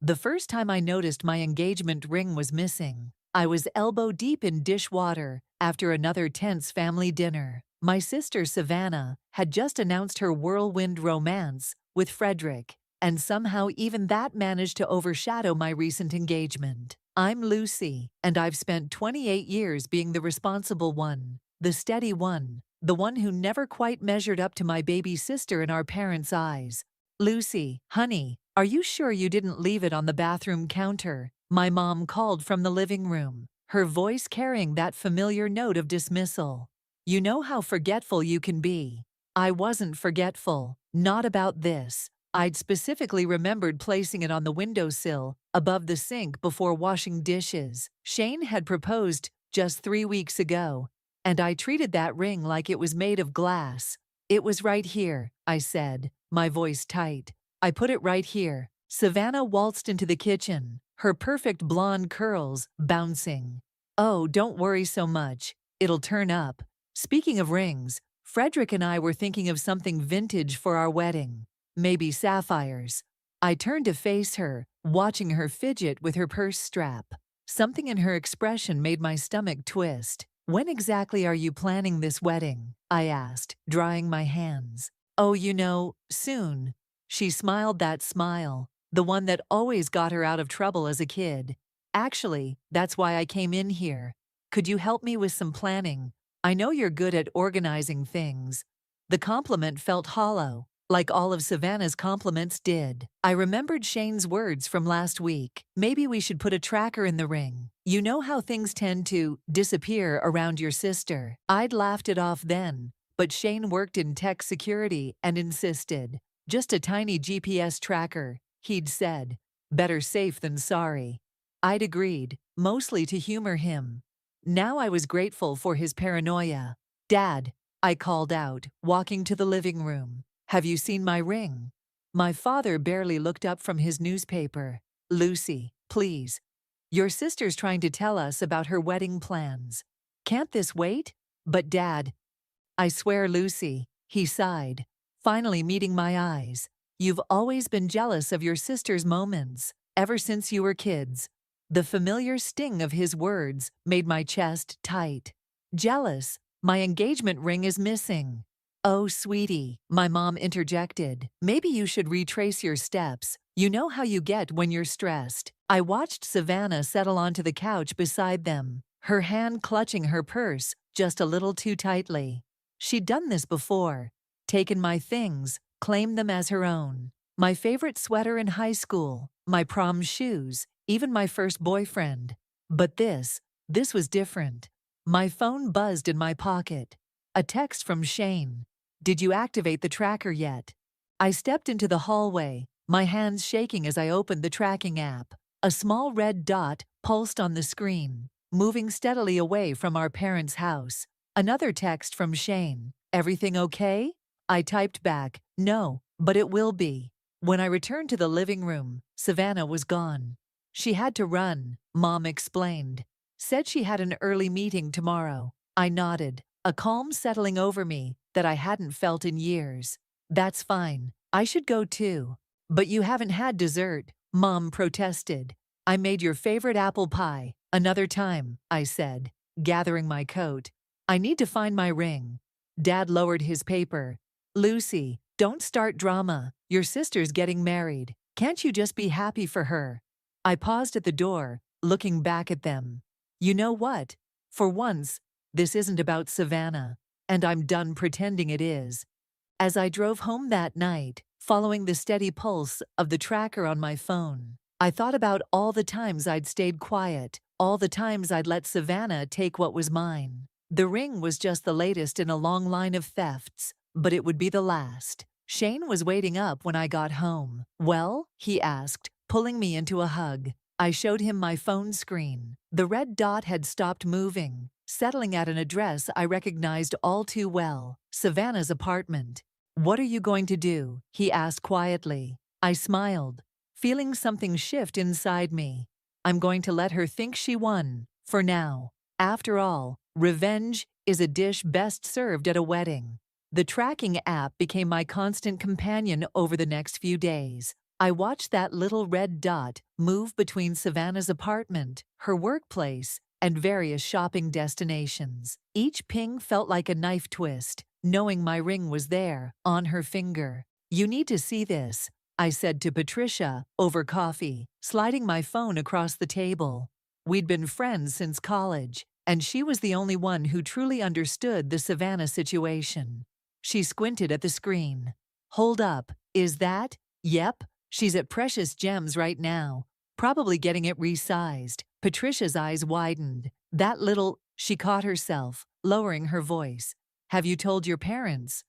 The first time I noticed my engagement ring was missing, I was elbow deep in dishwater after another tense family dinner. My sister Savannah had just announced her whirlwind romance with Frederick, and somehow even that managed to overshadow my recent engagement. I'm Lucy, and I've spent 28 years being the responsible one, the steady one, the one who never quite measured up to my baby sister in our parents' eyes. Lucy, honey, are you sure you didn't leave it on the bathroom counter? My mom called from the living room, her voice carrying that familiar note of dismissal. You know how forgetful you can be. I wasn't forgetful, not about this. I'd specifically remembered placing it on the windowsill, above the sink before washing dishes. Shane had proposed just 3 weeks ago, and I treated that ring like it was made of glass. It was right here, I said, my voice tight. I put it right here. Savannah waltzed into the kitchen, her perfect blonde curls bouncing. Oh, don't worry so much. It'll turn up. Speaking of rings, Frederick and I were thinking of something vintage for our wedding. Maybe sapphires. I turned to face her, watching her fidget with her purse strap. Something in her expression made my stomach twist. When exactly are you planning this wedding? I asked, drying my hands. Oh, soon. She smiled that smile, the one that always got her out of trouble as a kid. Actually, that's why I came in here. Could you help me with some planning? I know you're good at organizing things. The compliment felt hollow, like all of Savannah's compliments did. I remembered Shane's words from last week. Maybe we should put a tracker in the ring. You know how things tend to disappear around your sister. I'd laughed it off then, but Shane worked in tech security and insisted. Just a tiny GPS tracker, he'd said. Better safe than sorry. I'd agreed, mostly to humor him. Now I was grateful for his paranoia. Dad, I called out, walking to the living room. Have you seen my ring? My father barely looked up from his newspaper. Lucy, please. Your sister's trying to tell us about her wedding plans. Can't this wait? But Dad, I swear, Lucy, he sighed, finally meeting my eyes. You've always been jealous of your sister's moments, ever since you were kids. The familiar sting of his words made my chest tight. Jealous? My engagement ring is missing. Oh, sweetie, my mom interjected. Maybe you should retrace your steps. You know how you get when you're stressed. I watched Savannah settle onto the couch beside them, her hand clutching her purse just a little too tightly. She'd done this before. Taken my things, claimed them as her own. My favorite sweater in high school, my prom shoes, even my first boyfriend. But this was different. My phone buzzed in my pocket. A text from Shane. Did you activate the tracker yet? I stepped into the hallway, my hands shaking as I opened the tracking app. A small red dot pulsed on the screen, moving steadily away from our parents' house. Another text from Shane. Everything okay? I typed back, no, but it will be. When I returned to the living room, Savannah was gone. She had to run, Mom explained. Said she had an early meeting tomorrow. I nodded, a calm settling over me that I hadn't felt in years. That's fine. I should go too. But you haven't had dessert, Mom protested. I made your favorite apple pie. Another time, I said, gathering my coat. I need to find my ring. Dad lowered his paper. Lucy, don't start drama. Your sister's getting married. Can't you just be happy for her? I paused at the door, looking back at them. You know what? For once, this isn't about Savannah, and I'm done pretending it is. As I drove home that night, following the steady pulse of the tracker on my phone, I thought about all the times I'd stayed quiet, all the times I'd let Savannah take what was mine. The ring was just the latest in a long line of thefts, but it would be the last. Shane was waiting up when I got home. Well, he asked, pulling me into a hug. I showed him my phone screen. The red dot had stopped moving, settling at an address I recognized all too well, Savannah's apartment. What are you going to do? He asked quietly. I smiled, feeling something shift inside me. I'm going to let her think she won, for now. After all, revenge is a dish best served at a wedding. The tracking app became my constant companion over the next few days. I watched that little red dot move between Savannah's apartment, her workplace, and various shopping destinations. Each ping felt like a knife twist, knowing my ring was there, on her finger. "You need to see this," I said to Patricia, over coffee, sliding my phone across the table. We'd been friends since college, and she was the only one who truly understood the Savannah situation. She squinted at the screen. "Hold up, is that?" "Yep, she's at Precious Gems right now, probably getting it resized." Patricia's eyes widened. "That little—" She caught herself, lowering her voice. "Have you told your parents?"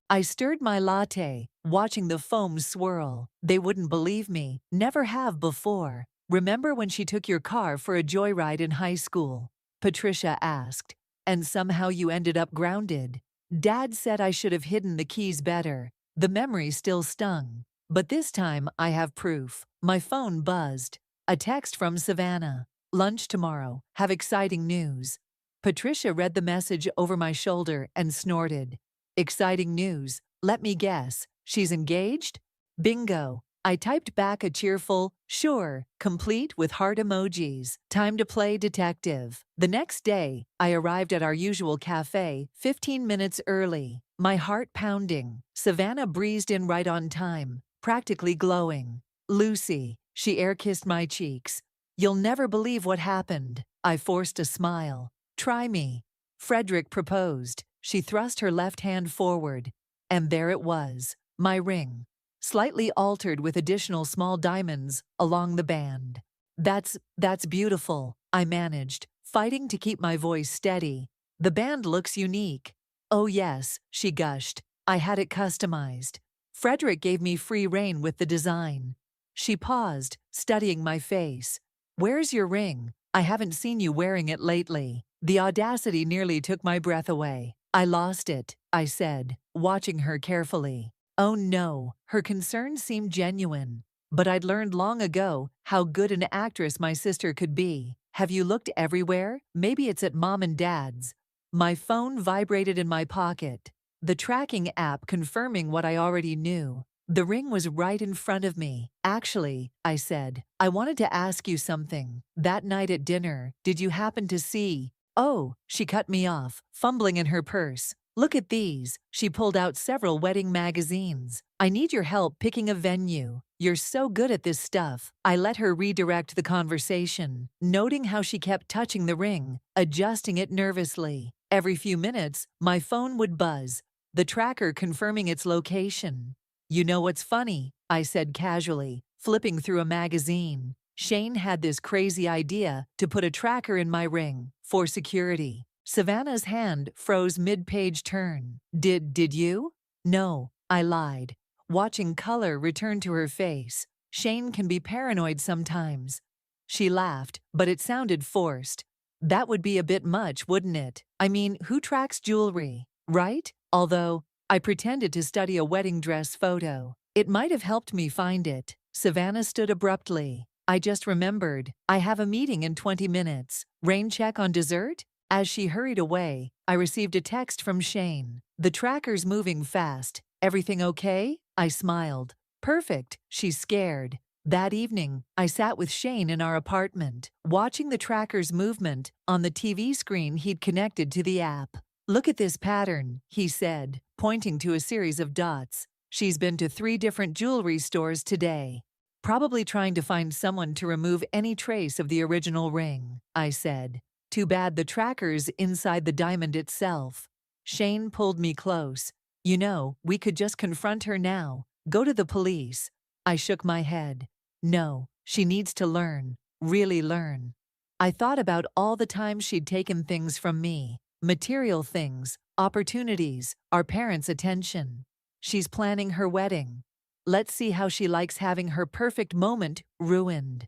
I stirred my latte, watching the foam swirl. "They wouldn't believe me, never have before." "Remember when she took your car for a joyride in high school?" Patricia asked. "And somehow you ended up grounded." Dad said I should have hidden the keys better. The memory still stung. But this time I have proof. My phone buzzed. A text from Savannah. "Lunch tomorrow. Have exciting news." Patricia read the message over my shoulder and snorted. "Exciting news. Let me guess. She's engaged?" Bingo. I typed back a cheerful, "Sure," complete with heart emojis. Time to play detective. The next day, I arrived at our usual cafe, 15 minutes early, my heart pounding. Savannah breezed in right on time, practically glowing. "Lucy," she air-kissed my cheeks. "You'll never believe what happened." I forced a smile. "Try me." Frederick proposed. She thrust her left hand forward. And there it was, my ring. Slightly altered with additional small diamonds along the band. That's beautiful," I managed, fighting to keep my voice steady. "The band looks unique." "Oh yes," she gushed. "I had it customized. Frederick gave me free rein with the design." She paused, studying my face. "Where's your ring? I haven't seen you wearing it lately." The audacity nearly took my breath away. "I lost it," I said, watching her carefully. Oh no, her concern seemed genuine. But I'd learned long ago how good an actress my sister could be. "Have you looked everywhere? Maybe it's at Mom and Dad's." My phone vibrated in my pocket. The tracking app confirming what I already knew. The ring was right in front of me. "Actually," I said, "I wanted to ask you something. That night at dinner, did you happen to see—" "Oh," she cut me off, fumbling in her purse. "Look at these." She pulled out several wedding magazines. "I need your help picking a venue. You're so good at this stuff." I let her redirect the conversation, noting how she kept touching the ring, adjusting it nervously. Every few minutes, my phone would buzz, the tracker confirming its location. "You know what's funny?" I said casually, flipping through a magazine. "Shane had this crazy idea to put a tracker in my ring, for security." Savannah's hand froze mid-page turn. Did you?" "No," I lied, watching color return to her face. "Shane can be paranoid sometimes." She laughed, but it sounded forced. "That would be a bit much, wouldn't it? I mean, who tracks jewelry, right?" Although, I pretended to study a wedding dress photo. It might have helped me find it. Savannah stood abruptly. "I just remembered. I have a meeting in 20 minutes. Rain check on dessert?" As she hurried away, I received a text from Shane. "The tracker's moving fast. Everything okay?" I smiled. "Perfect." She's scared. That evening, I sat with Shane in our apartment, watching the tracker's movement on the TV screen he'd connected to the app. "Look at this pattern," he said, pointing to a series of dots. "She's been to 3 different jewelry stores today. Probably trying to find someone to remove any trace of the original ring," I said. "Too bad the tracker's inside the diamond itself." Shane pulled me close. "You know, we could just confront her now. Go to the police." I shook my head. "No, she needs to learn. Really learn." I thought about all the times she'd taken things from me. Material things, opportunities, our parents' attention. She's planning her wedding. Let's see how she likes having her perfect moment ruined.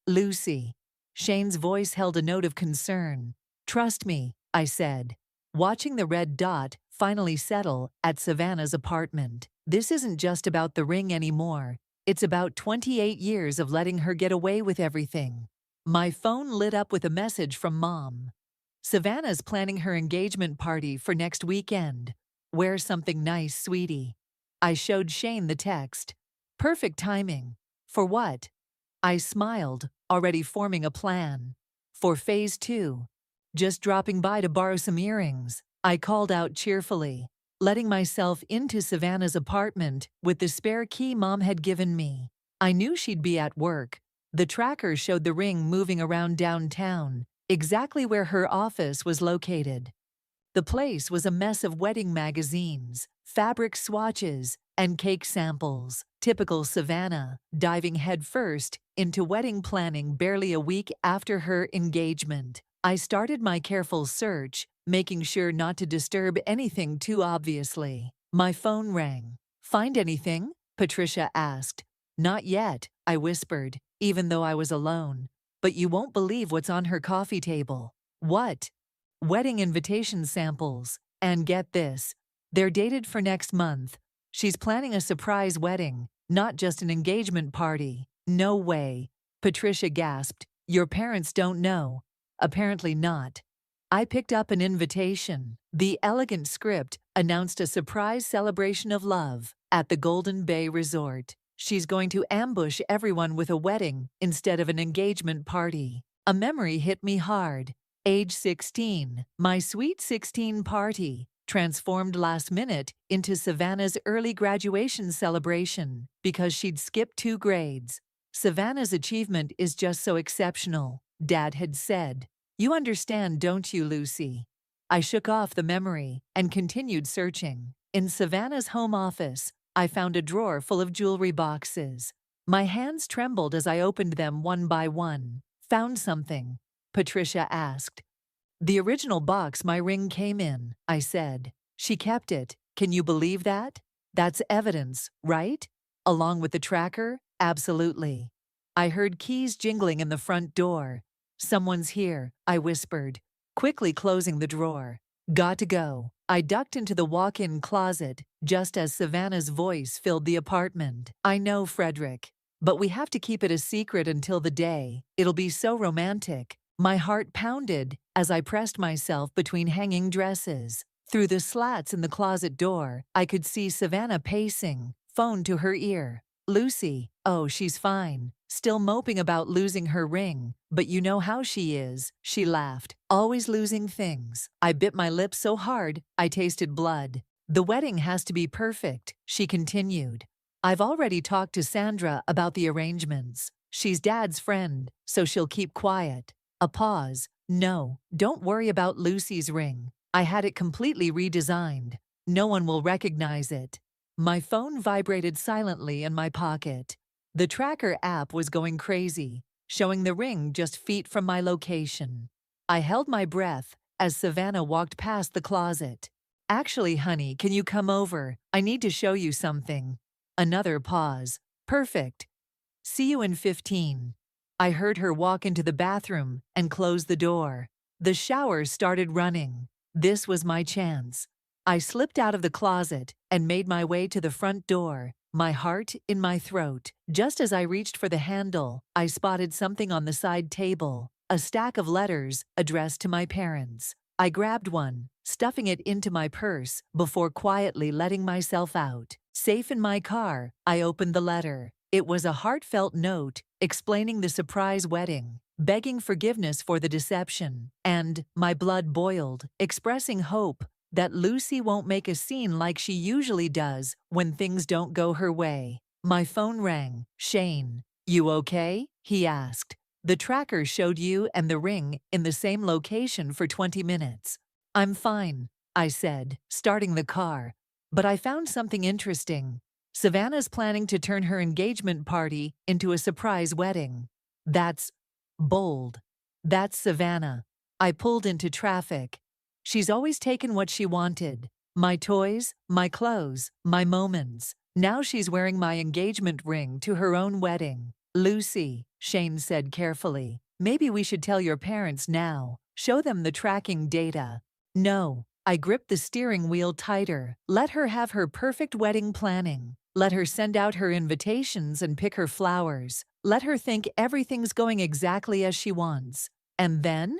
"Lucy." Shane's voice held a note of concern. "Trust me," I said, watching the red dot finally settle at Savannah's apartment. "This isn't just about the ring anymore. It's about 28 years of letting her get away with everything." My phone lit up with a message from Mom. "Savannah's planning her engagement party for next weekend. Wear something nice, sweetie." I showed Shane the text. "Perfect timing. For what? I smiled, already forming a plan. For phase 2. Just dropping by to borrow some earrings, I called out cheerfully, letting myself into Savannah's apartment with the spare key Mom had given me. I knew she'd be at work. The tracker showed the ring moving around downtown, exactly where her office was located. The place was a mess of wedding magazines, fabric swatches, and cake samples. Typical Savannah, diving headfirst into wedding planning barely a week after her engagement. I started my careful search, making sure not to disturb anything too obviously. My phone rang. "Find anything?" Patricia asked. "Not yet," I whispered, even though I was alone. "But you won't believe what's on her coffee table." "What?" "Wedding invitation samples. And get this, they're dated for next month. She's planning a surprise wedding, not just an engagement party." "No way," Patricia gasped. "Your parents don't know." "Apparently not." I picked up an invitation. The elegant script announced a surprise celebration of love at the Golden Bay Resort. She's going to ambush everyone with a wedding instead of an engagement party. A memory hit me hard. Age 16, my sweet 16 party, transformed last minute into Savannah's early graduation celebration because she'd skipped 2 grades. "Savannah's achievement is just so exceptional," Dad had said. "You understand, don't you, Lucy?" I shook off the memory and continued searching. In Savannah's home office, I found a drawer full of jewelry boxes. My hands trembled as I opened them one by one. "Found something?" Patricia asked. "The original box my ring came in," I said. "She kept it. Can you believe that? That's evidence, right? Along with the tracker? Absolutely." I heard keys jingling in the front door. "Someone's here," I whispered, quickly closing the drawer. "Got to go." I ducked into the walk-in closet just as Savannah's voice filled the apartment. "I know, Frederick, but we have to keep it a secret until the day. It'll be so romantic." My heart pounded as I pressed myself between hanging dresses. Through the slats in the closet door, I could see Savannah pacing, phone to her ear. "Lucy, oh, she's fine. Still moping about losing her ring, but you know how she is," she laughed. "Always losing things." I bit my lip so hard, I tasted blood. "The wedding has to be perfect," she continued. "I've already talked to Sandra about the arrangements. She's Dad's friend, so she'll keep quiet." A pause. "No, don't worry about Lucy's ring. I had it completely redesigned. No one will recognize it." My phone vibrated silently in my pocket. The tracker app was going crazy, showing the ring just feet from my location. I held my breath as Savannah walked past the closet. "Actually, honey, can you come over? I need to show you something." Another pause. "Perfect. See you in 15. I heard her walk into the bathroom and close the door. The shower started running. This was my chance. I slipped out of the closet and made my way to the front door, my heart in my throat. Just as I reached for the handle, I spotted something on the side table, a stack of letters addressed to my parents. I grabbed one, stuffing it into my purse before quietly letting myself out. Safe in my car, I opened the letter. It was a heartfelt note explaining the surprise wedding, begging forgiveness for the deception, and my blood boiled, expressing hope that Lucy won't make a scene like she usually does when things don't go her way. My phone rang. "Shane, you okay?" he asked. "The tracker showed you and the ring in the same location for 20 minutes. "I'm fine," I said, starting the car. "But I found something interesting. Savannah's planning to turn her engagement party into a surprise wedding." "That's bold." "That's Savannah." I pulled into traffic. She's always taken what she wanted. My toys, my clothes, my moments. Now she's wearing my engagement ring to her own wedding. "Lucy," Shane said carefully, "maybe we should tell your parents now. Show them the tracking data." "No." I gripped the steering wheel tighter. "Let her have her perfect wedding planning. Let her send out her invitations and pick her flowers. Let her think everything's going exactly as she wants. And then?"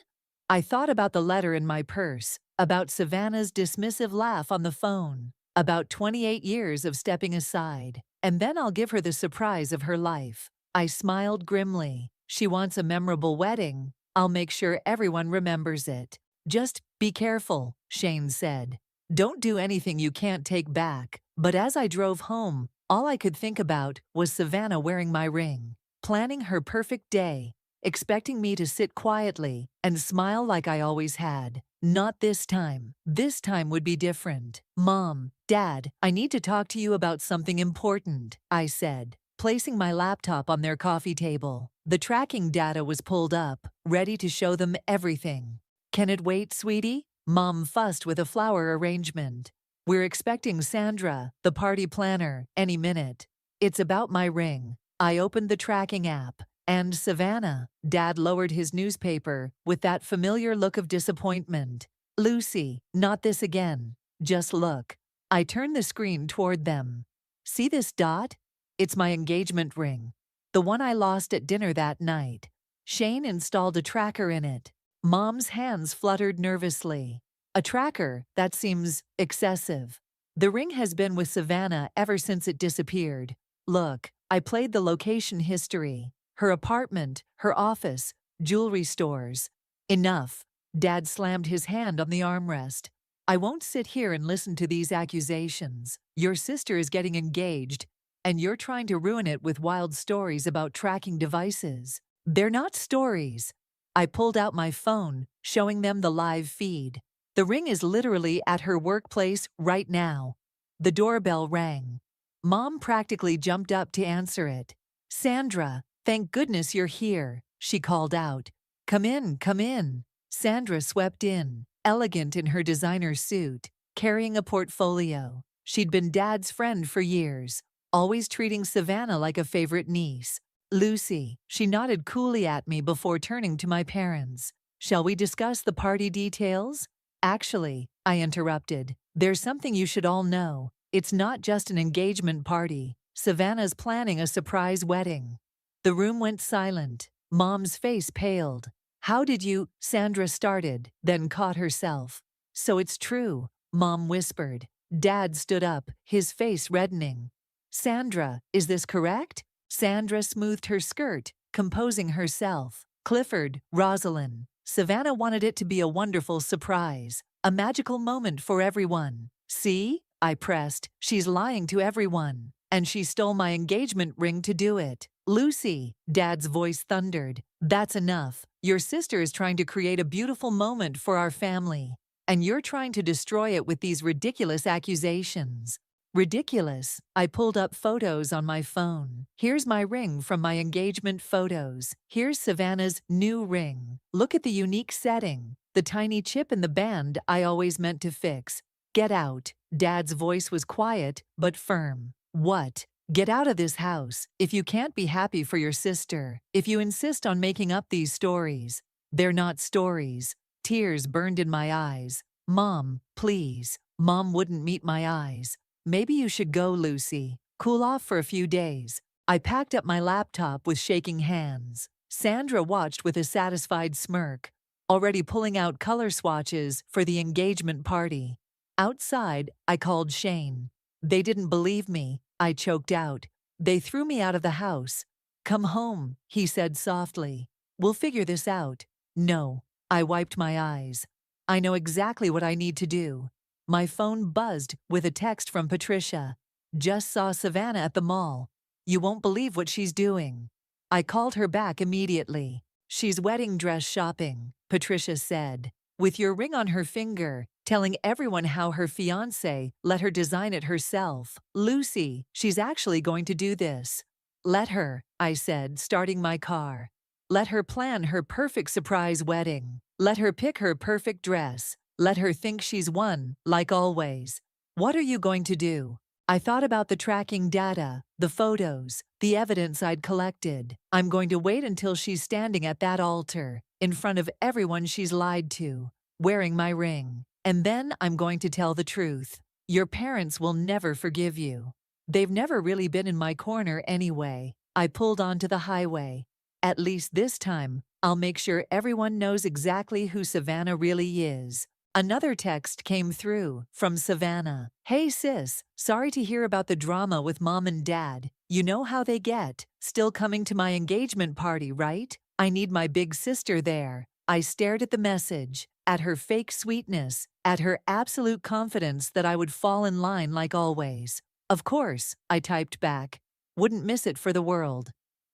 I thought about the letter in my purse, about Savannah's dismissive laugh on the phone, about 28 years of stepping aside, and then I'll give her the surprise of her life. I smiled grimly. She wants a memorable wedding. I'll make sure everyone remembers it. Just be careful, Shane said. Don't do anything you can't take back. But as I drove home, all I could think about was Savannah wearing my ring, planning her perfect day, expecting me to sit quietly and smile like I always had. Not this time. This time would be different. Mom, Dad, I need to talk to you about something important, I said, placing my laptop on their coffee table. The tracking data was pulled up, ready to show them everything. Can it wait, sweetie? Mom fussed with a flower arrangement. We're expecting Sandra, the party planner, any minute. It's about my ring. I opened the tracking app. And Savannah, Dad lowered his newspaper with that familiar look of disappointment. Lucy, not this again. Just look. I turned the screen toward them. See this dot? It's my engagement ring. The one I lost at dinner that night. Shane installed a tracker in it. Mom's hands fluttered nervously. A tracker? That seems excessive. The ring has been with Savannah ever since it disappeared. Look, I played the location history. Her apartment, her office, jewelry stores. Enough. Dad slammed his hand on the armrest. I won't sit here and listen to these accusations. Your sister is getting engaged, and you're trying to ruin it with wild stories about tracking devices. They're not stories. I pulled out my phone, showing them the live feed. The ring is literally at her workplace right now. The doorbell rang. Mom practically jumped up to answer it. Sandra, thank goodness you're here, she called out. Come in, come in. Sandra swept in, elegant in her designer suit, carrying a portfolio. She'd been Dad's friend for years, always treating Savannah like a favorite niece. Lucy, she nodded coolly at me before turning to my parents. Shall we discuss the party details? Actually, I interrupted, there's something you should all know. It's not just an engagement party. Savannah's planning a surprise wedding. The room went silent. Mom's face paled. How did you? Sandra started, then caught herself. So it's true, Mom whispered. Dad stood up, his face reddening. Sandra, is this correct? Sandra smoothed her skirt, composing herself. Clifford, Rosalind. Savannah wanted it to be a wonderful surprise, a magical moment for everyone. See? I pressed. She's lying to everyone. And she stole my engagement ring to do it. Lucy, Dad's voice thundered. That's enough. Your sister is trying to create a beautiful moment for our family. And you're trying to destroy it with these ridiculous accusations. Ridiculous. I pulled up photos on my phone. Here's my ring from my engagement photos. Here's Savannah's new ring. Look at the unique setting. The tiny chip in the band I always meant to fix. Get out. Dad's voice was quiet, but firm. What? Get out of this house. If you can't be happy for your sister, if you insist on making up these stories. They're not stories. Tears burned in my eyes. Mom, please. Mom wouldn't meet my eyes. Maybe you should go, Lucy. Cool off for a few days. I packed up my laptop with shaking hands. Sandra watched with a satisfied smirk, already pulling out color swatches for the engagement party. Outside, I called Shane. They didn't believe me, I choked out. They threw me out of the house. Come home, he said softly. We'll figure this out. No, I wiped my eyes. I know exactly what I need to do. My phone buzzed with a text from Patricia. Just saw Savannah at the mall. You won't believe what she's doing. I called her back immediately. She's wedding dress shopping, Patricia said, with your ring on her finger, telling everyone how her fiancé let her design it herself. Lucy, she's actually going to do this. Let her, I said, starting my car. Let her plan her perfect surprise wedding. Let her pick her perfect dress. Let her think she's won, like always. What are you going to do? I thought about the tracking data, the photos, the evidence I'd collected. I'm going to wait until she's standing at that altar, in front of everyone she's lied to, wearing my ring. And then I'm going to tell the truth. Your parents will never forgive you. They've never really been in my corner anyway. I pulled onto the highway. At least this time, I'll make sure everyone knows exactly who Savannah really is. Another text came through from Savannah. Hey sis, sorry to hear about the drama with Mom and Dad. You know how they get. Still coming to my engagement party, right? I need my big sister there. I stared at the message, at her fake sweetness, at her absolute confidence that I would fall in line like always. Of course, I typed back. Wouldn't miss it for the world.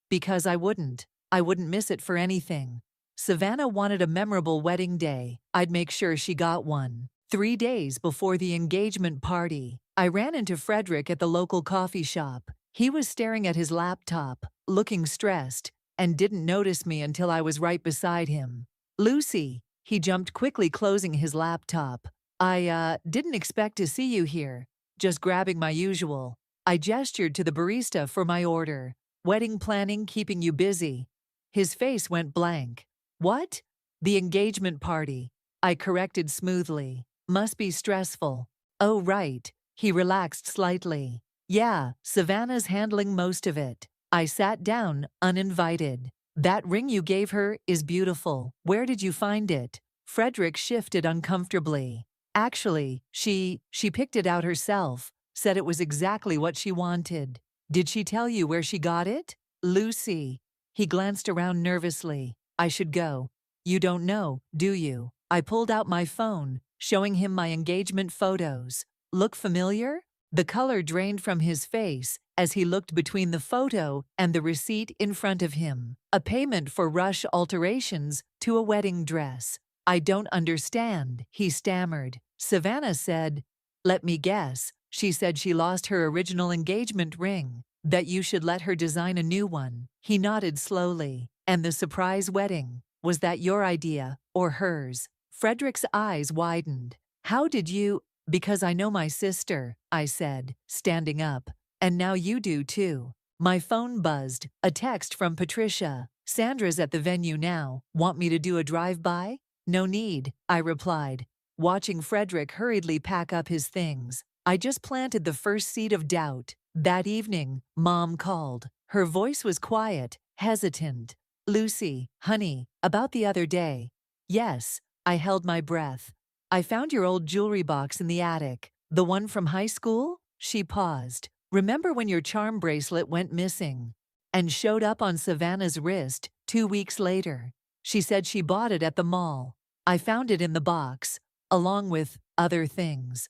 Because I wouldn't. I wouldn't miss it for anything. Savannah wanted a memorable wedding day. I'd make sure she got one. 3 days before the engagement party, I ran into Frederick at the local coffee shop. He was staring at his laptop, looking stressed, and didn't notice me until I was right beside him. Lucy, he jumped quickly, closing his laptop. I didn't expect to see you here. Just grabbing my usual. I gestured to the barista for my order. Wedding planning keeping you busy? His face went blank. What? The engagement party. I corrected smoothly. Must be stressful. Oh, right. He relaxed slightly. Yeah, Savannah's handling most of it. I sat down, uninvited. That ring you gave her is beautiful. Where did you find it? Frederick shifted uncomfortably. Actually, she picked it out herself, said it was exactly what she wanted. Did she tell you where she got it? Lucy. He glanced around nervously. I should go. You don't know, do you? I pulled out my phone, showing him my engagement photos. Look familiar? The color drained from his face as he looked between the photo and the receipt in front of him. A payment for rush alterations to a wedding dress. I don't understand, he stammered. Savannah said, let me guess. She said she lost her original engagement ring, that you should let her design a new one. He nodded slowly. And the surprise wedding, was that your idea, or hers? Frederick's eyes widened. How did you? Because I know my sister, I said, standing up. And now you do too. My phone buzzed. A text from Patricia. Sandra's at the venue now. Want me to do a drive-by? No need, I replied, watching Frederick hurriedly pack up his things. I just planted the first seed of doubt. That evening, Mom called. Her voice was quiet, hesitant. Lucy, honey, about the other day. Yes, I held my breath. I found your old jewelry box in the attic. The one from high school? She paused. Remember when your charm bracelet went missing and showed up on Savannah's wrist 2 weeks later? She said she bought it at the mall. I found it in the box, along with other things.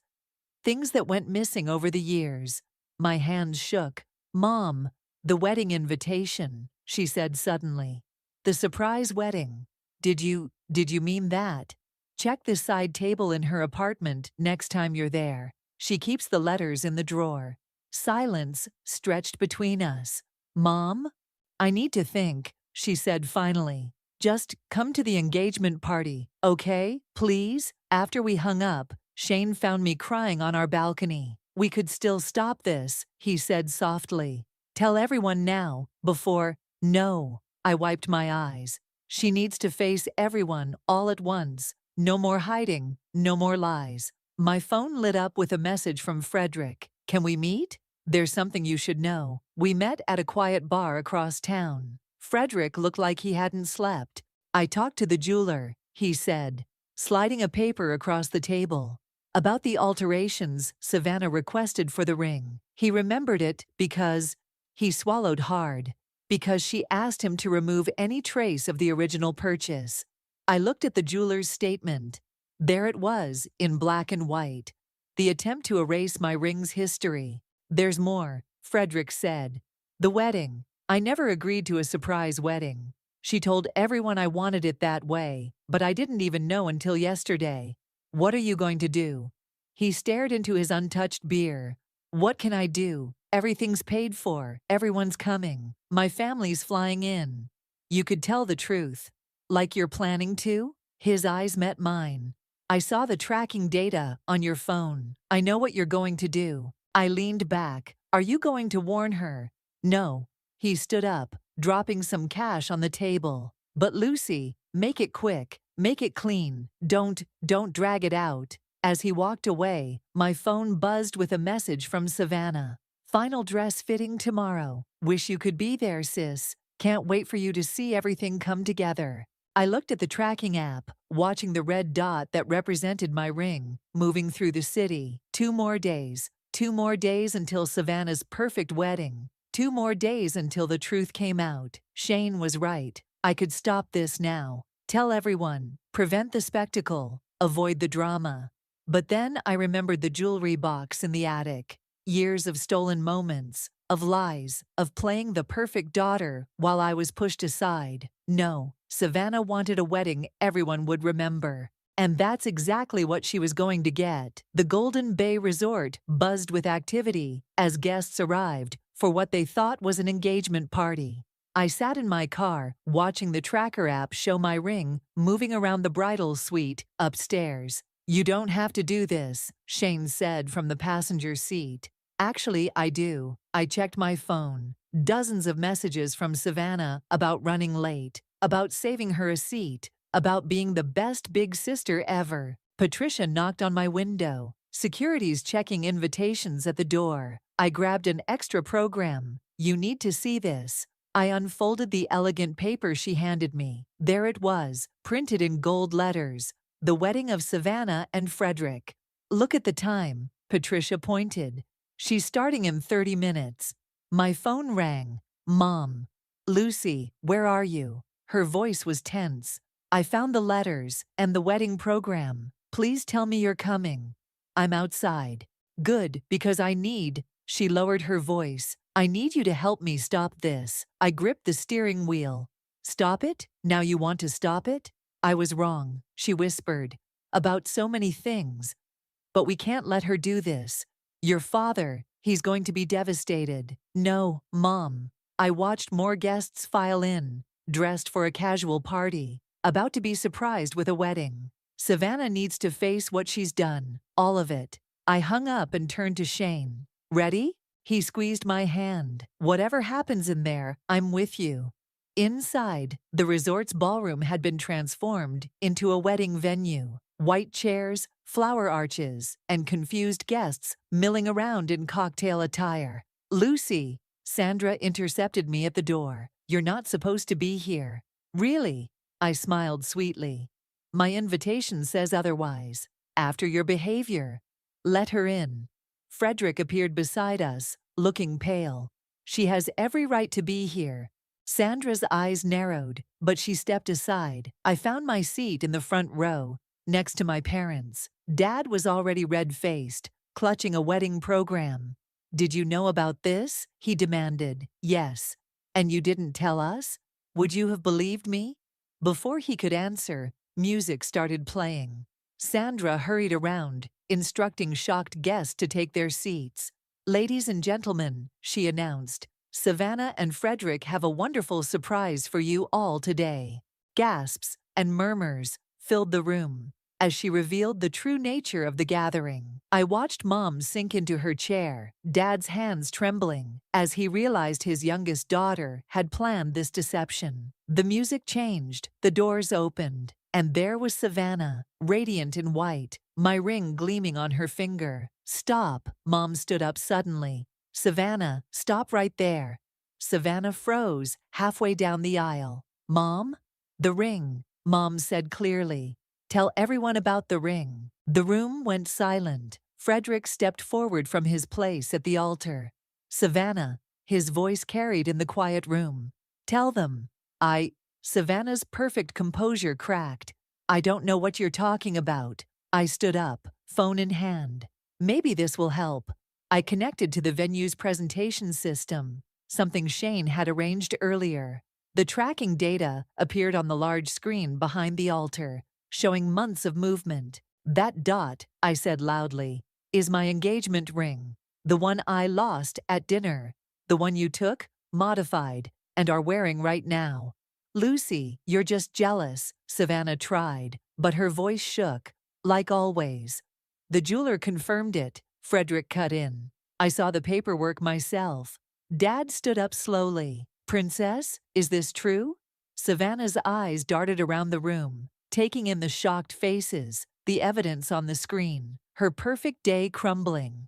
Things that went missing over the years. My hands shook. Mom, the wedding invitation, she said suddenly. The surprise wedding. Did you mean that? Check the side table in her apartment next time you're there. She keeps the letters in the drawer. Silence stretched between us. Mom? I need to think, she said finally. Just come to the engagement party, okay, please? After we hung up, Shane found me crying on our balcony. We could still stop this, he said softly. Tell everyone now, before. No. I wiped my eyes. She needs to face everyone all at once. No more hiding, no more lies. My phone lit up with a message from Frederick. Can we meet? There's something you should know. We met at a quiet bar across town. Frederick looked like he hadn't slept. I talked to the jeweler, he said, sliding a paper across the table. About the alterations Savannah requested for the ring. He remembered it because he swallowed hard. Because she asked him to remove any trace of the original purchase. I looked at the jeweler's statement. There it was, in black and white. The attempt to erase my ring's history. There's more, Frederick said. The wedding. I never agreed to a surprise wedding. She told everyone I wanted it that way, but I didn't even know until yesterday. What are you going to do? He stared into his untouched beer. What can I do? Everything's paid for. Everyone's coming. My family's flying in. You could tell the truth. Like you're planning to? His eyes met mine. I saw the tracking data on your phone. I know what you're going to do. I leaned back. Are you going to warn her? No. He stood up, dropping some cash on the table. But Lucy, make it quick. Make it clean. Don't drag it out. As he walked away, my phone buzzed with a message from Savannah. Final dress fitting tomorrow. Wish you could be there, sis. Can't wait for you to see everything come together. I looked at the tracking app, watching the red dot that represented my ring, moving through the city. 2 more days. 2 more days until Savannah's perfect wedding. 2 more days until the truth came out. Shane was right. I could stop this now. Tell everyone. Prevent the spectacle. Avoid the drama. But then I remembered the jewelry box in the attic. Years of stolen moments, of lies, of playing the perfect daughter while I was pushed aside. No, Savannah wanted a wedding everyone would remember. And that's exactly what she was going to get. The Golden Bay Resort buzzed with activity as guests arrived for what they thought was an engagement party. I sat in my car, watching the tracker app show my ring moving around the bridal suite upstairs. "You don't have to do this," Shane said from the passenger seat. "Actually, I do." I checked my phone. Dozens of messages from Savannah about running late, about saving her a seat, about being the best big sister ever. Patricia knocked on my window. Security's checking invitations at the door. I grabbed an extra program. "You need to see this." I unfolded the elegant paper she handed me. There it was, printed in gold letters. The wedding of Savannah and Frederick. "Look at the time," Patricia pointed. "She's starting in 30 minutes. My phone rang. "Mom." "Lucy, where are you?" Her voice was tense. "I found the letters and the wedding program. Please tell me you're coming." "I'm outside." "Good, because I need—" She lowered her voice. "I need you to help me stop this." I gripped the steering wheel. "Stop it? Now you want to stop it?" "I was wrong," she whispered, "about so many things. But we can't let her do this. Your father, he's going to be devastated." "No, Mom." I watched more guests file in, dressed for a casual party, about to be surprised with a wedding. Savannah needs to face what she's done, all of it. I hung up and turned to Shane. "Ready?" He squeezed my hand. "Whatever happens in there, I'm with you." Inside, the resort's ballroom had been transformed into a wedding venue. White chairs, flower arches, and confused guests milling around in cocktail attire. "Lucy," Sandra intercepted me at the door. "You're not supposed to be here." "Really?" I smiled sweetly. "My invitation says otherwise. After your behavior." "Let her in." Frederick appeared beside us, looking pale. "She has every right to be here." Sandra's eyes narrowed, but she stepped aside. I found my seat in the front row, next to my parents. Dad was already red-faced, clutching a wedding program. "Did you know about this?" he demanded. "Yes." "And you didn't tell us? Would you have believed me?" Before he could answer, music started playing. Sandra hurried around, instructing shocked guests to take their seats. "Ladies and gentlemen," she announced, "Savannah and Frederick have a wonderful surprise for you all today." Gasps and murmurs filled the room as she revealed the true nature of the gathering. I watched Mom sink into her chair, Dad's hands trembling, as he realized his youngest daughter had planned this deception. The music changed, the doors opened, and there was Savannah, radiant in white, my ring gleaming on her finger. "Stop!" Mom stood up suddenly. "Savannah, stop right there." Savannah froze halfway down the aisle. "Mom?" "The ring," Mom said clearly. "Tell everyone about the ring." The room went silent. Frederick stepped forward from his place at the altar. "Savannah," his voice carried in the quiet room. "Tell them." Savannah's perfect composure cracked. "I don't know what you're talking about." I stood up, phone in hand. "Maybe this will help." I connected to the venue's presentation system, something Shane had arranged earlier. The tracking data appeared on the large screen behind the altar, showing months of movement. "That dot," I said loudly, "is my engagement ring. The one I lost at dinner. The one you took, modified, and are wearing right now." "Lucy, you're just jealous," Savannah tried, but her voice shook, like always. "The jeweler confirmed it," Frederick cut in. "I saw the paperwork myself." Dad stood up slowly. "Princess, is this true?" Savannah's eyes darted around the room, taking in the shocked faces, the evidence on the screen, her perfect day crumbling.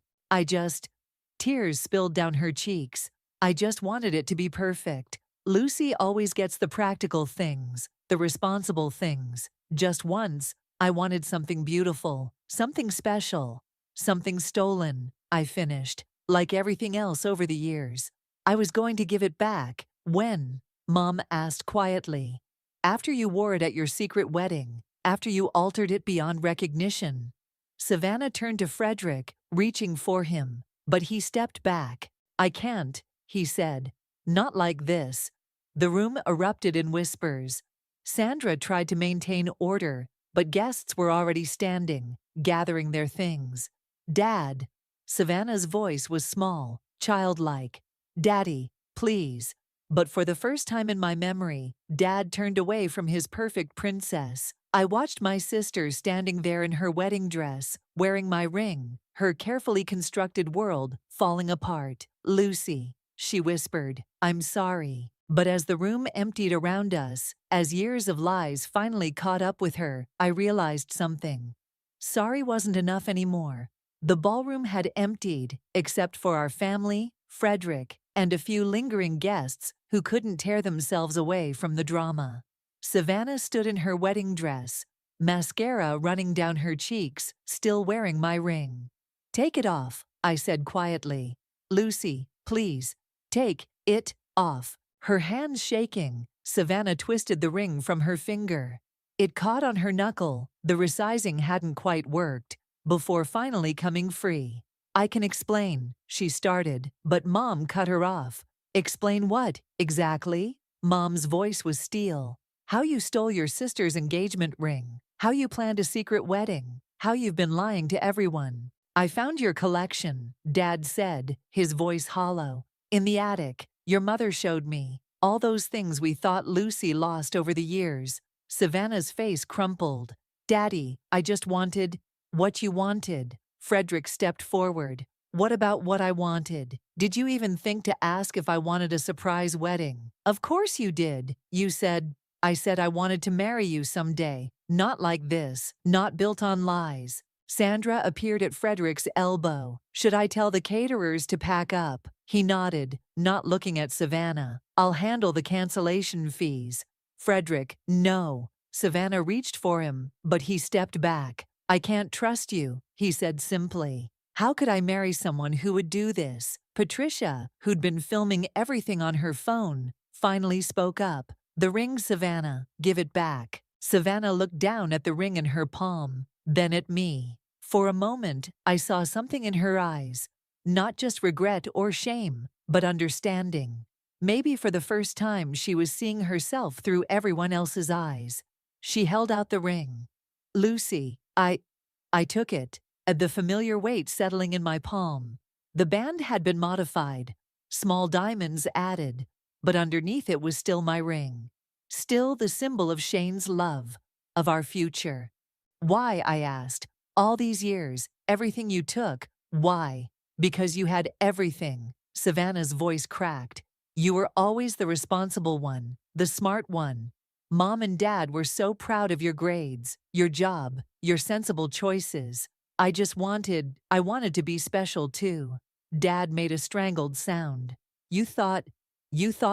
Tears spilled down her cheeks. "I just wanted it to be perfect. Lucy always gets the practical things, the responsible things. Just once, I wanted something beautiful, something special, something stolen," I finished, "like everything else over the years." I was going to give it back. When? Mom asked quietly. After you wore it at your secret wedding. After you altered it beyond recognition. Savannah turned to Frederick, reaching for him, but he stepped back. I can't, he said. Not like this. The room erupted in whispers. Sandra tried to maintain order, but guests were already standing, gathering their things. Dad. Savannah's voice was small, childlike. Daddy, please. But for the first time in my memory, Dad turned away from his perfect princess. I watched my sister standing there in her wedding dress, wearing my ring, her carefully constructed world falling apart. Lucy, she whispered, I'm sorry. But as the room emptied around us, as years of lies finally caught up with her, I realized something. Sorry wasn't enough anymore. The ballroom had emptied, except for our family, Frederick, and a few lingering guests who couldn't tear themselves away from the drama. Savannah stood in her wedding dress, mascara running down her cheeks, still wearing my ring. Take it off, I said quietly. Lucy, please, take it off. Her hands shaking, Savannah twisted the ring from her finger. It caught on her knuckle, the resizing hadn't quite worked, before finally coming free. I can explain, she started, but Mom cut her off. Explain what, exactly? Mom's voice was steel. How you stole your sister's engagement ring. How you planned a secret wedding. How you've been lying to everyone. I found your collection, Dad said, his voice hollow. In the attic, your mother showed me. All those things we thought Lucy lost over the years. Savannah's face crumpled. Daddy, I just wanted what you wanted. Frederick stepped forward. What about what I wanted? Did you even think to ask if I wanted a surprise wedding? Of course you did. You said, I said I wanted to marry you someday. Not like this. Not built on lies. Sandra appeared at Frederick's elbow. Should I tell the caterers to pack up? He nodded, not looking at Savannah. I'll handle the cancellation fees. Frederick, no. Savannah reached for him, but he stepped back. I can't trust you, he said simply. How could I marry someone who would do this? Patricia, who'd been filming everything on her phone, finally spoke up. The ring, Savannah, give it back. Savannah looked down at the ring in her palm, then at me. For a moment, I saw something in her eyes. Not just regret or shame, but understanding. Maybe for the first time she was seeing herself through everyone else's eyes. She held out the ring. Lucy, I took it, the familiar weight settling in my palm. The band had been modified, small diamonds added, but underneath it was still my ring. Still the symbol of Shane's love, of our future. Why, I asked, all these years, everything you took, why? Because you had everything. Savannah's voice cracked. You were always the responsible one, the smart one. Mom and Dad were so proud of your grades, your job, your sensible choices. I wanted to be special too. Dad made a strangled sound. You thought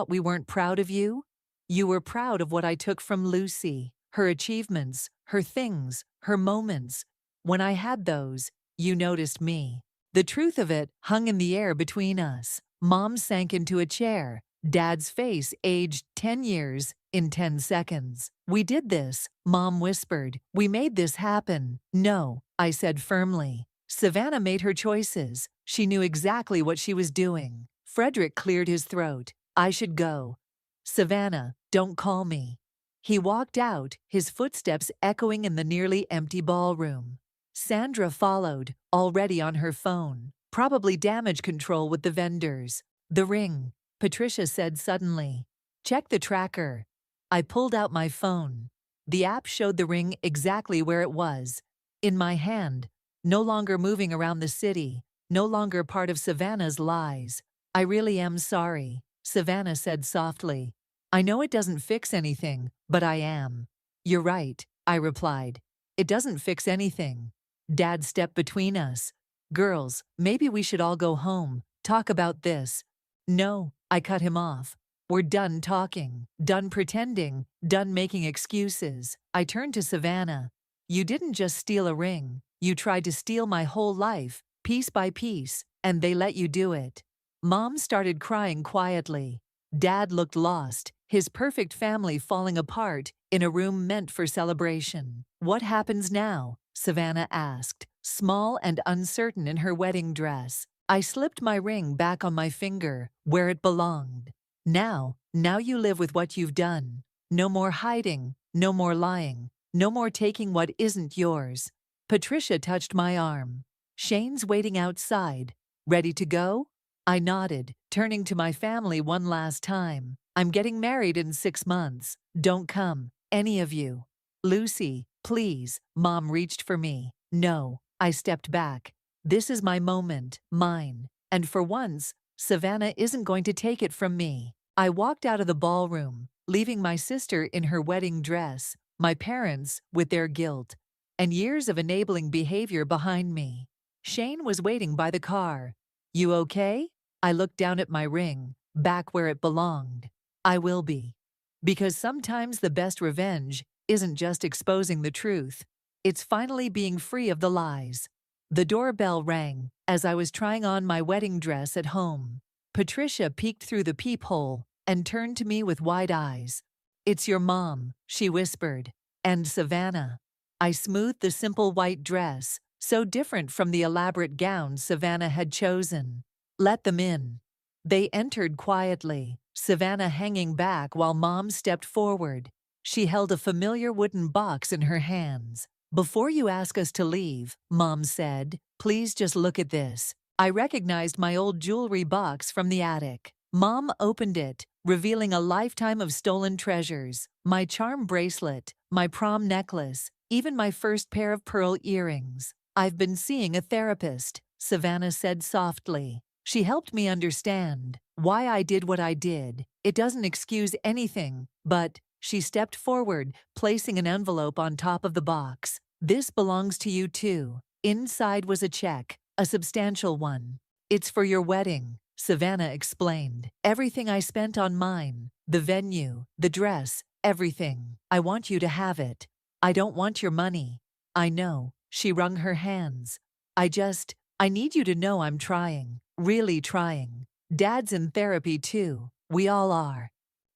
we weren't proud of you? You were proud of what I took from Lucy, her achievements, her things, her moments. When I had those, you noticed me. The truth of it hung in the air between us. Mom sank into a chair. Dad's face aged 10 years in 10 seconds. We did this, Mom whispered. We made this happen. No, I said firmly. Savannah made her choices. She knew exactly what she was doing. Frederick cleared his throat. I should go. Savannah, don't call me. He walked out, his footsteps echoing in the nearly empty ballroom. Sandra followed, already on her phone. Probably damage control with the vendors. The ring, Patricia said suddenly. Check the tracker. I pulled out my phone. The app showed the ring exactly where it was. In my hand, no longer moving around the city, no longer part of Savannah's lies. I really am sorry, Savannah said softly. I know it doesn't fix anything, but I am. You're right, I replied. It doesn't fix anything. Dad stepped between us. Girls, maybe we should all go home, talk about this. No, I cut him off. We're done talking, done pretending, done making excuses. I turned to Savannah. You didn't just steal a ring. You tried to steal my whole life, piece by piece, and they let you do it. Mom started crying quietly. Dad looked lost, his perfect family falling apart in a room meant for celebration. "What happens now?" Savannah asked, small and uncertain in her wedding dress. I slipped my ring back on my finger, where it belonged. Now you live with what you've done. No more hiding, no more lying, no more taking what isn't yours. Patricia touched my arm. "Shane's waiting outside. Ready to go?" I nodded, turning to my family one last time. "I'm getting married in 6 months. Don't come, any of you." "Lucy, please." Mom reached for me. "No." I stepped back. "This is my moment, mine. And for once, Savannah isn't going to take it from me." I walked out of the ballroom, leaving my sister in her wedding dress, my parents with their guilt, and years of enabling behavior behind me. Shane was waiting by the car. "You okay?" I looked down at my ring, back where it belonged. "I will be." Because sometimes the best revenge isn't just exposing the truth, it's finally being free of the lies. The doorbell rang as I was trying on my wedding dress at home. Patricia peeked through the peephole and turned to me with wide eyes. "It's your mom," she whispered. "And Savannah." I smoothed the simple white dress, so different from the elaborate gown Savannah had chosen. "Let them in." They entered quietly, Savannah hanging back while Mom stepped forward. She held a familiar wooden box in her hands. "Before you ask us to leave," Mom said, "please just look at this." I recognized my old jewelry box from the attic. Mom opened it, revealing a lifetime of stolen treasures. My charm bracelet, my prom necklace, even my first pair of pearl earrings. "I've been seeing a therapist," Savannah said softly. "She helped me understand why I did what I did. It doesn't excuse anything, but—" She stepped forward, placing an envelope on top of the box. "This belongs to you too." Inside was a check, a substantial one. "It's for your wedding," Savannah explained. "Everything I spent on mine, the venue, the dress, everything. I want you to have it. I don't want your money." "I know." She wrung her hands. I need you to know I'm trying, really trying. Dad's in therapy too. We all are."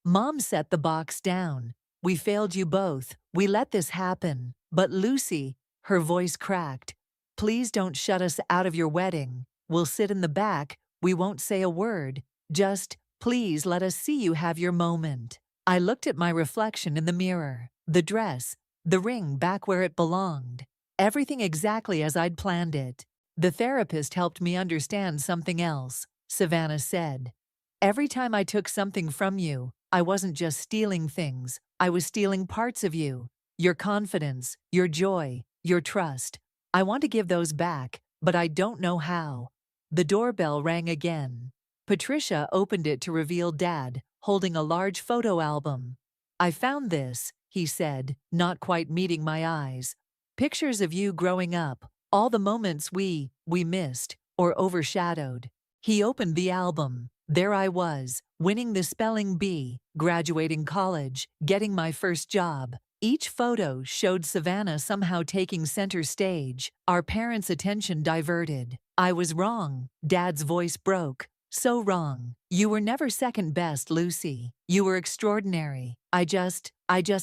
Mom set the box down. "We failed you both. We let this happen. But Lucy," her voice cracked, "please don't shut us out of your wedding. We'll sit in the back. We won't say a word. Just, please let us see you have your moment." I looked at my reflection in the mirror. The dress, the ring back where it belonged. Everything exactly as I'd planned it. "The therapist helped me understand something else," Savannah said. "Every time I took something from you, I wasn't just stealing things, I was stealing parts of you. Your confidence, your joy, your trust. I want to give those back, but I don't know how." The doorbell rang again. Patricia opened it to reveal Dad, holding a large photo album. "I found this," he said, not quite meeting my eyes. "Pictures of you growing up, all the moments we missed or overshadowed." He opened the album. There I was, winning the spelling bee, graduating college, getting my first job. Each photo showed Savannah somehow taking center stage, our parents' attention diverted. "I was wrong," Dad's voice broke. "So wrong. You were never second best, Lucy. You were extraordinary. I just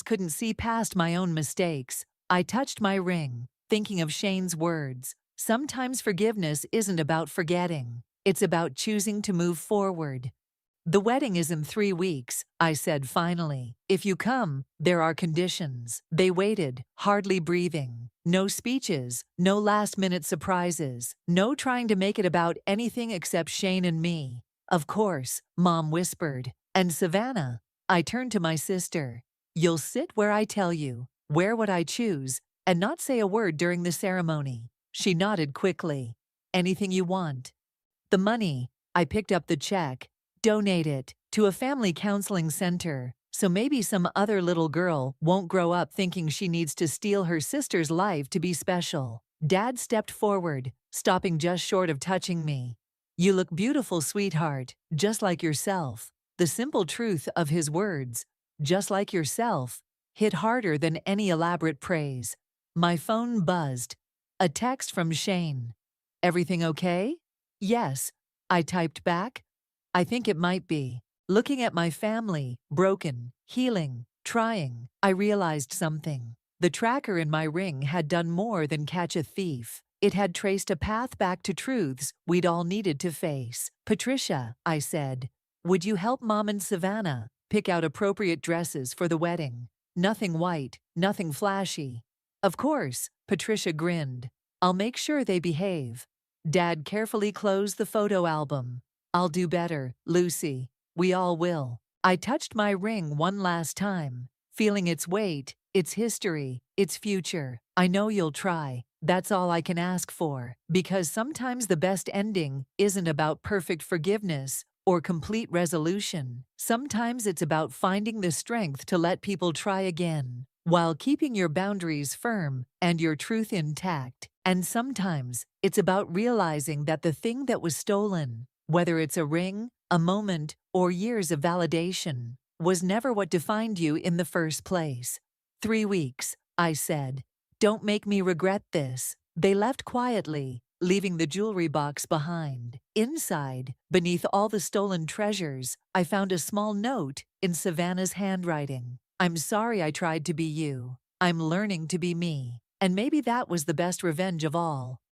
couldn't see past my own mistakes." I touched my ring, thinking of Shane's words. Sometimes forgiveness isn't about forgetting. It's about choosing to move forward. "The wedding is in 3 weeks," I said finally. "If you come, there are conditions." They waited, hardly breathing. No speeches, no last-minute surprises, no trying to make it about anything except Shane and me. "Of course," Mom whispered. "And Savannah," I turned to my sister, "you'll sit where I tell you, wear what I choose, and not say a word during the ceremony." She nodded quickly. "Anything you want." "The money," I picked up the check. "Donate it to a family counseling center, so maybe some other little girl won't grow up thinking she needs to steal her sister's life to be special." Dad stepped forward, stopping just short of touching me. "You look beautiful, sweetheart, just like yourself." The simple truth of his words, "just like yourself," hit harder than any elaborate praise. My phone buzzed. A text from Shane. "Everything okay?" "Yes," I typed back. I think it might be. Looking at my family, broken, healing, trying, I realized something. The tracker in my ring had done more than catch a thief. It had traced a path back to truths we'd all needed to face. Patricia, I said, would you help Mom and Savannah pick out appropriate dresses for the wedding? Nothing white, nothing flashy. Of course, Patricia grinned. I'll make sure they behave. Dad carefully closed the photo album. I'll do better, Lucy. We all will. I touched my ring one last time, feeling its weight, its history, its future. I know you'll try. That's all I can ask for. Because sometimes the best ending isn't about perfect forgiveness or complete resolution. Sometimes it's about finding the strength to let people try again, while keeping your boundaries firm and your truth intact. And sometimes it's about realizing that the thing that was stolen, whether it's a ring, a moment, or years of validation, was never what defined you in the first place. 3 weeks, I said. Don't make me regret this. They left quietly, leaving the jewelry box behind. Inside, beneath all the stolen treasures, I found a small note in Savannah's handwriting. I'm sorry I tried to be you. I'm learning to be me. And maybe that was the best revenge of all.